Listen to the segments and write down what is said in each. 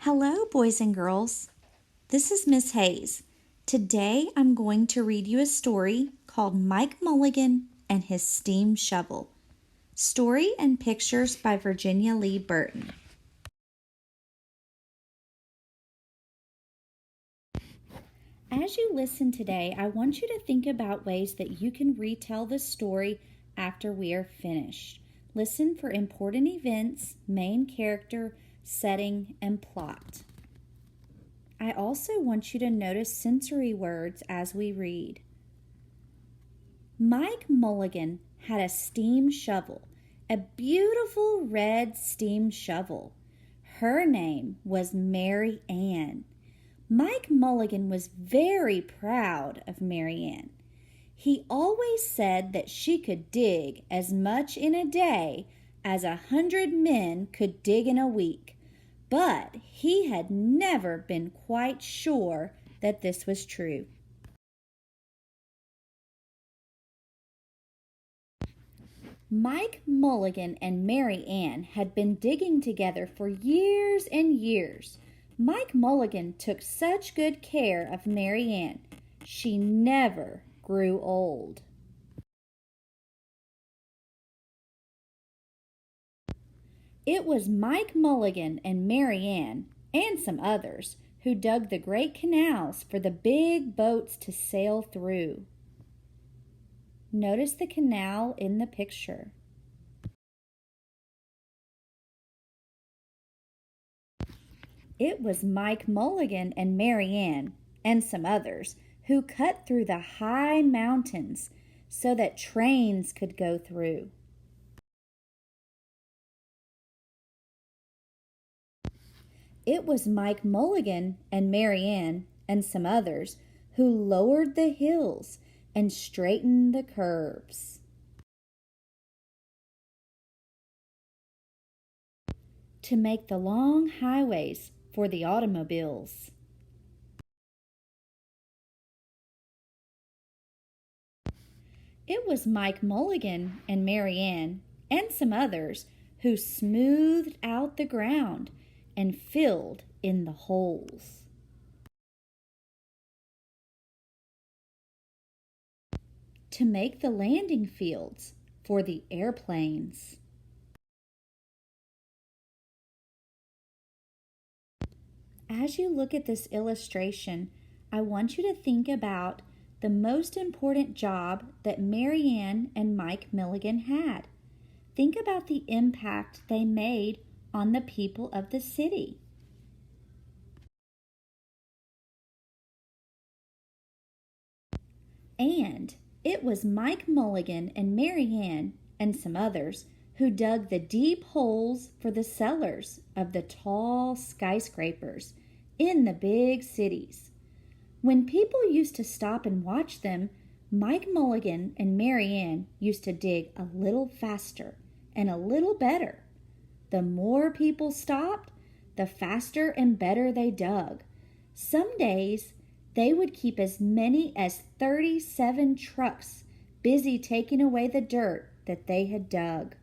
Hello, boys and girls. This is Miss Hayes. Today I'm going to read you a story called Mike Mulligan and His Steam Shovel. Story and pictures by Virginia Lee Burton. As you listen today, I want you to think about ways that you can retell the story after we are finished. Listen for important events, main character, setting, and plot. I also want you to notice sensory words as we read. Mike Mulligan had a steam shovel, a beautiful red steam shovel. Her name was Mary Ann. Mike Mulligan was very proud of Mary Ann. He always said that she could dig as much in a day as 100 men could dig in a week, but he had never been quite sure that this was true. Mike Mulligan and Mary Ann had been digging together for years and years. Mike Mulligan took such good care of Mary Ann. She never grew old. It was Mike Mulligan and Mary Ann, and some others, who dug the great canals for the big boats to sail through. Notice the canal in the picture. It was Mike Mulligan and Mary Ann, and some others, who cut through the high mountains so that trains could go through. It was Mike Mulligan and Mary Ann, and some others, who lowered the hills and straightened the curves. To make the long highways for the automobiles. It was Mike Mulligan and Mary Ann, and some others, who smoothed out the ground and filled in the holes. To make the landing fields for the airplanes. As you look at this illustration, I want you to think about the most important job that Mary Ann and Mike Mulligan had. Think about the impact they made on the people of the city. And it was Mike Mulligan and Mary Ann and some others who dug the deep holes for the cellars of the tall skyscrapers in the big cities. When people used to stop and watch them, Mike Mulligan and Mary Ann used to dig a little faster and a little better. The more people stopped, the faster and better they dug. Some days, they would keep as many as 37 trucks busy taking away the dirt that they had dug.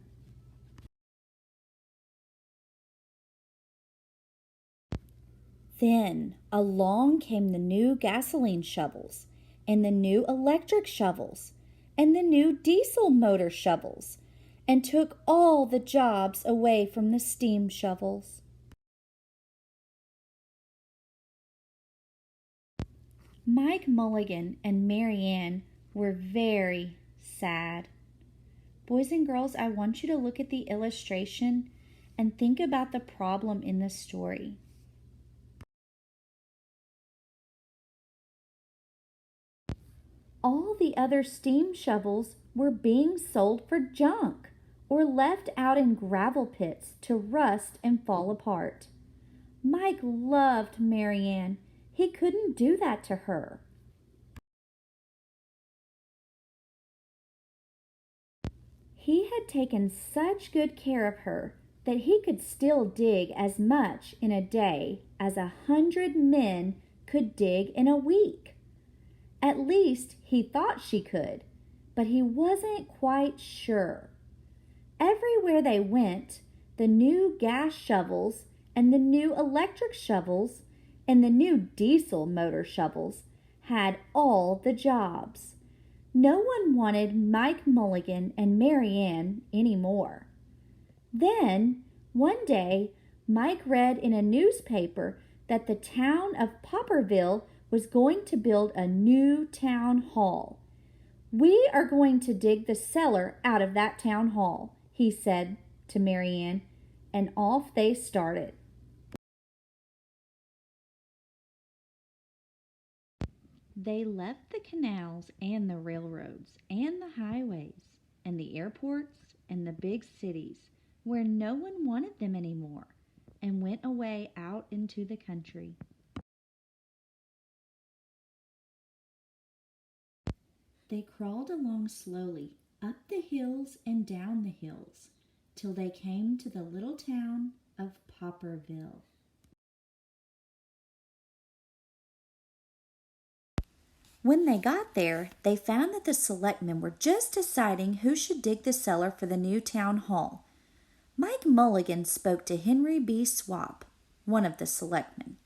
Then along came the new gasoline shovels, and the new electric shovels, and the new diesel motor shovels, and took all the jobs away from the steam shovels. Mike Mulligan and Mary Ann were very sad. Boys and girls, I want you to look at the illustration and think about the problem in the story. All the other steam shovels were being sold for junk or left out in gravel pits to rust and fall apart. Mike loved Mary Ann. He couldn't do that to her. He had taken such good care of her that he could still dig as much in a day as 100 men could dig in a week. At least he thought she could, but he wasn't quite sure. Everywhere they went, the new gas shovels and the new electric shovels and the new diesel motor shovels had all the jobs. No one wanted Mike Mulligan and Mary Ann any more. Then, one day, Mike read in a newspaper that the town of Popperville was going to build a new town hall. "We are going to dig the cellar out of that town hall," he said to Mary Ann, and off they started. They left the canals and the railroads and the highways and the airports and the big cities where no one wanted them anymore and went away out into the country. They crawled along slowly up the hills and down the hills till they came to the little town of Popperville. When they got there, they found that the selectmen were just deciding who should dig the cellar for the new town hall. Mike Mulligan spoke to Henry B. Swap, one of the selectmen.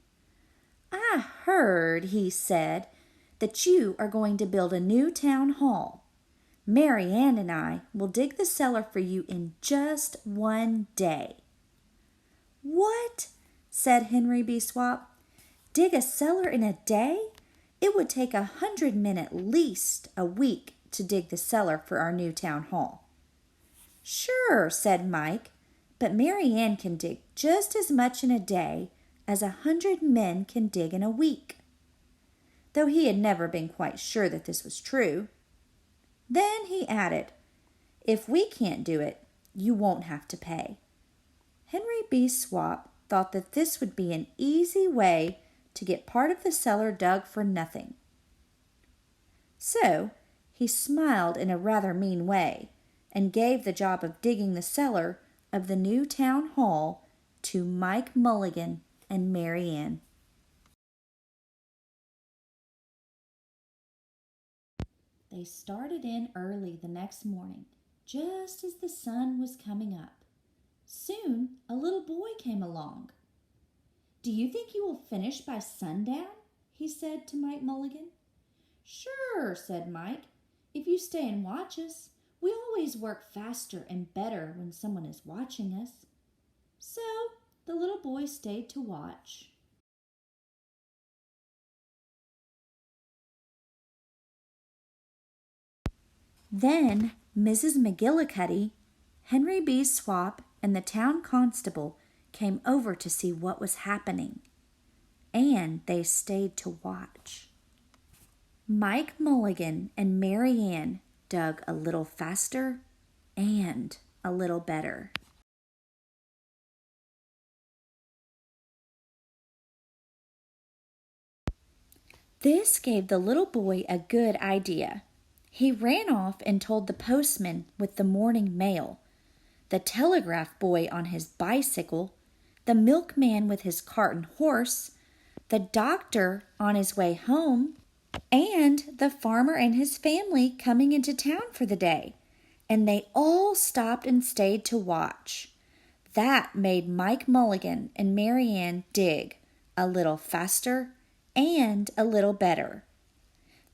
"I heard," he said, "that you are going to build a new town hall. Mary Ann and I will dig the cellar for you in just one day." "What?" said Henry B. Swap. "Dig a cellar in a day? It would take 100 men at least a week to dig the cellar for our new town hall." "Sure," said Mike, "but Mary Ann can dig just as much in a day as 100 men can dig in a week," though he had never been quite sure that this was true. Then he added, "If we can't do it, you won't have to pay." Henry B. Swap thought that this would be an easy way to get part of the cellar dug for nothing. So he smiled in a rather mean way and gave the job of digging the cellar of the new town hall to Mike Mulligan and Mary Ann. They started in early the next morning, just as the sun was coming up. Soon a little boy came along. "Do you think you will finish by sundown?" he said to Mike Mulligan. "Sure," said Mike, "if you stay and watch us. We always work faster and better when someone is watching us." So the little boy stayed to watch. Then Mrs. McGillicuddy, Henry B. Swap, and the town constable came over to see what was happening, and they stayed to watch. Mike Mulligan and Mary Ann dug a little faster and a little better. This gave the little boy a good idea. He ran off and told the postman with the morning mail, the telegraph boy on his bicycle, the milkman with his cart and horse, the doctor on his way home, and the farmer and his family coming into town for the day. And they all stopped and stayed to watch. That made Mike Mulligan and Mary Ann dig a little faster and a little better.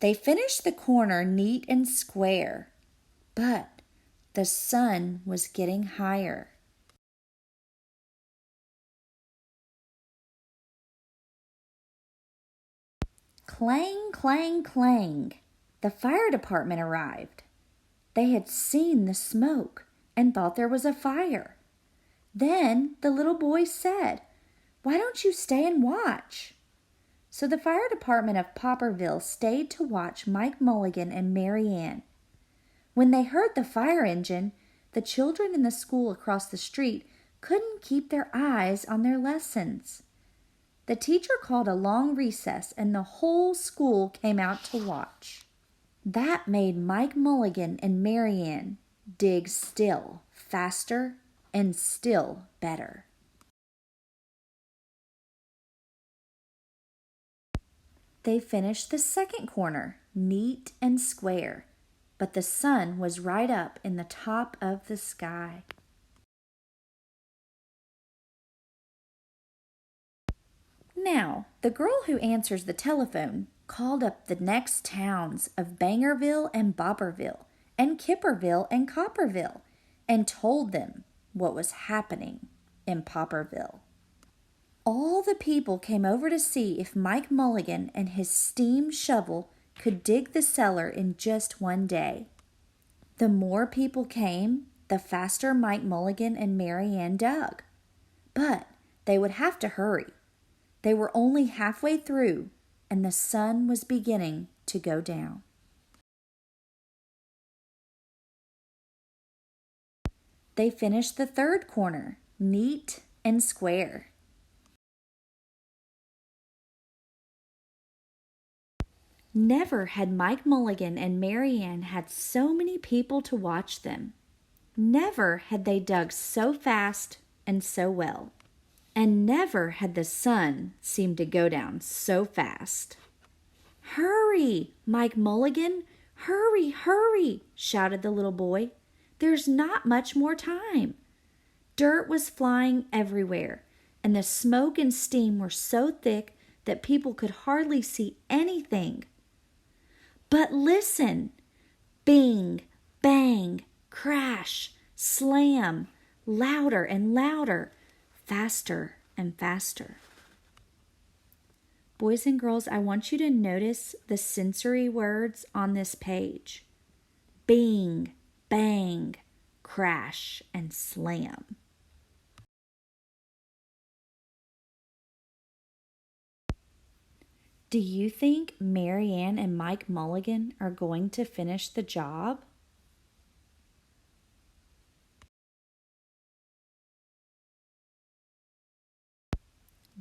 They finished the corner neat and square, but the sun was getting higher. Clang, clang, clang. The fire department arrived. They had seen the smoke and thought there was a fire. Then the little boy said, "Why don't you stay and watch?" So the fire department of Popperville stayed to watch Mike Mulligan and Mary Ann. When they heard the fire engine, the children in the school across the street couldn't keep their eyes on their lessons. The teacher called a long recess and the whole school came out to watch. That made Mike Mulligan and Mary Ann dig still faster and still better. They finished the second corner, neat and square, but the sun was right up in the top of the sky. Now, the girl who answers the telephone called up the next towns of Bangerville and Bopperville and Kipperville and Copperville and told them what was happening in Popperville. All the people came over to see if Mike Mulligan and his steam shovel could dig the cellar in just one day. The more people came, the faster Mike Mulligan and Mary Ann dug. But they would have to hurry. They were only halfway through, and the sun was beginning to go down. They finished the third corner, neat and square. Never had Mike Mulligan and Mary Ann had so many people to watch them. Never had they dug so fast and so well. And never had the sun seemed to go down so fast. "Hurry, Mike Mulligan! Hurry, hurry!" shouted the little boy. "There's not much more time." Dirt was flying everywhere, and the smoke and steam were so thick that people could hardly see anything. But listen! Bing, bang, crash, slam, louder and louder, faster and faster. Boys and girls, I want you to notice the sensory words on this page. Bing, bang, crash, and slam. Do you think Mary Ann and Mike Mulligan are going to finish the job?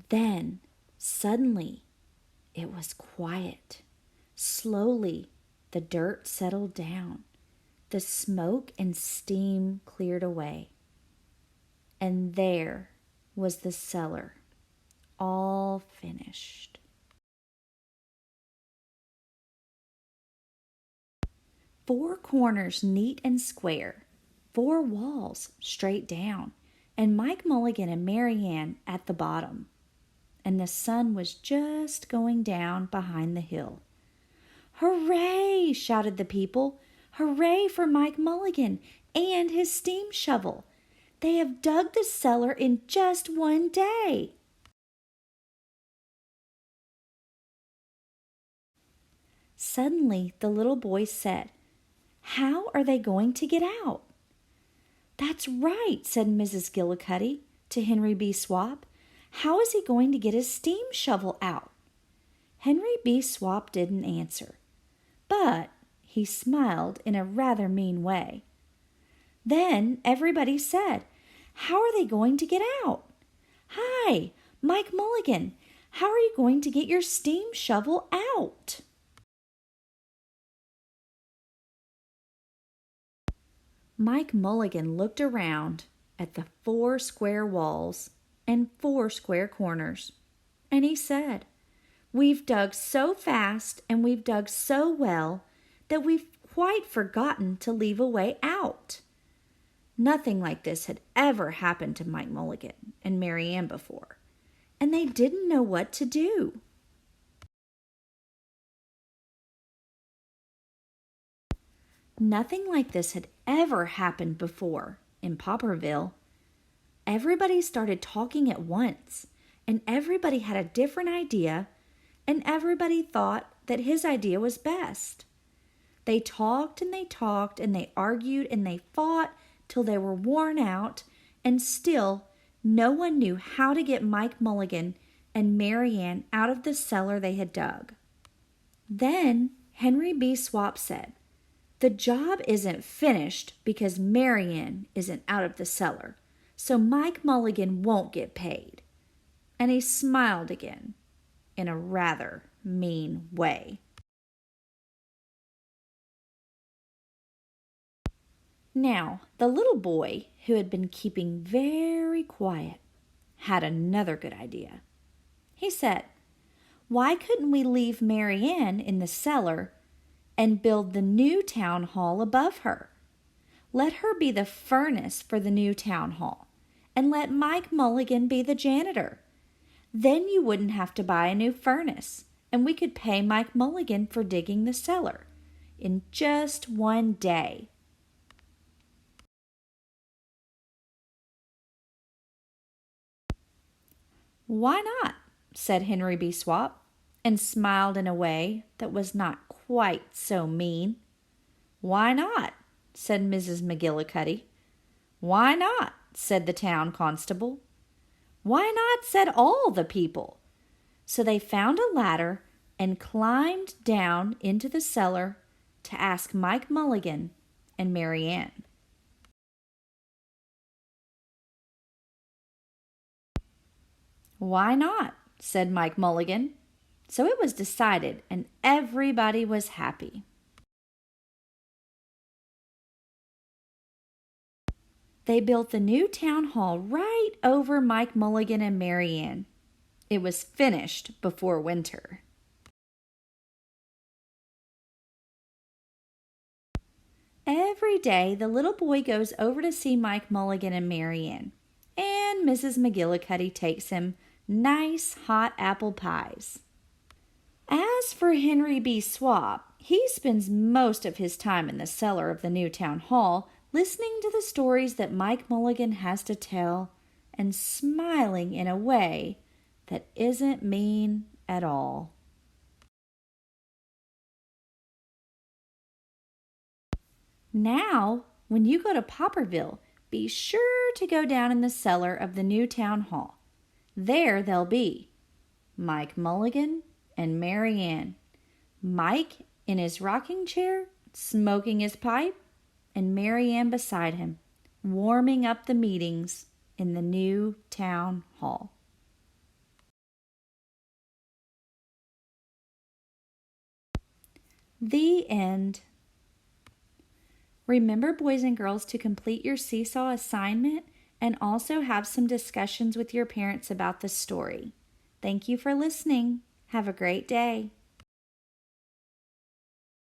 Then, suddenly, it was quiet. Slowly, the dirt settled down. The smoke and steam cleared away. And there was the cellar, all finished. Four corners neat and square, four walls straight down, and Mike Mulligan and Mary Ann at the bottom. And the sun was just going down behind the hill. "Hooray!" shouted the people. "Hooray for Mike Mulligan and his steam shovel! They have dug the cellar in just one day." Suddenly, the little boy said, "How are they going to get out?" "That's right," said Mrs. Gillicuddy to Henry B. Swap. "How is he going to get his steam shovel out?" Henry B. Swap didn't answer, but he smiled in a rather mean way. Then everybody said, "How are they going to get out?" "Hi, Mike Mulligan, how are you going to get your steam shovel out?" Mike Mulligan looked around at the four square walls and four square corners, and he said, "We've dug so fast and we've dug so well that we've quite forgotten to leave a way out." Nothing like this had ever happened to Mike Mulligan and Mary Ann before, and they didn't know what to do. Nothing like this had ever happened before in Popperville. Everybody started talking at once, and everybody had a different idea, and everybody thought that his idea was best. They talked and they talked and they argued and they fought till they were worn out, and still no one knew how to get Mike Mulligan and Mary Ann out of the cellar they had dug. Then Henry B. Swap said, "The job isn't finished because Mary Ann isn't out of the cellar, so Mike Mulligan won't get paid." And he smiled again in a rather mean way. Now, the little boy, who had been keeping very quiet, had another good idea. He said, "Why couldn't we leave Mary Ann in the cellar and build the new town hall above her? Let her be the furnace for the new town hall, and let Mike Mulligan be the janitor. Then you wouldn't have to buy a new furnace, and we could pay Mike Mulligan for digging the cellar in just one day. Why not? Said Henry B. Swap, and smiled in a way that was not quite so mean. Why not? Said Mrs. McGillicuddy. Why not? Said the town constable. Why not? Said all the people. So they found a ladder and climbed down into the cellar to ask Mike Mulligan and Mary Ann. Why not? Said Mike Mulligan. So it was decided, and everybody was happy. They built the new town hall right over Mike Mulligan and Mary Ann. It was finished before winter. Every day, the little boy goes over to see Mike Mulligan and Mary Ann, and Mrs. McGillicuddy takes him nice hot apple pies. As for Henry B. Swap, he spends most of his time in the cellar of the new town hall listening to the stories that Mike Mulligan has to tell and smiling in a way that isn't mean at all. Now, when you go to Popperville, be sure to go down in the cellar of the new town hall. There they'll be Mike Mulligan and Mary Ann. Mike in his rocking chair, smoking his pipe, and Mary Ann beside him, warming up the meetings in the new town hall. The end. Remember, boys and girls, to complete your seesaw assignment and also have some discussions with your parents about the story. Thank you for listening. Have a great day.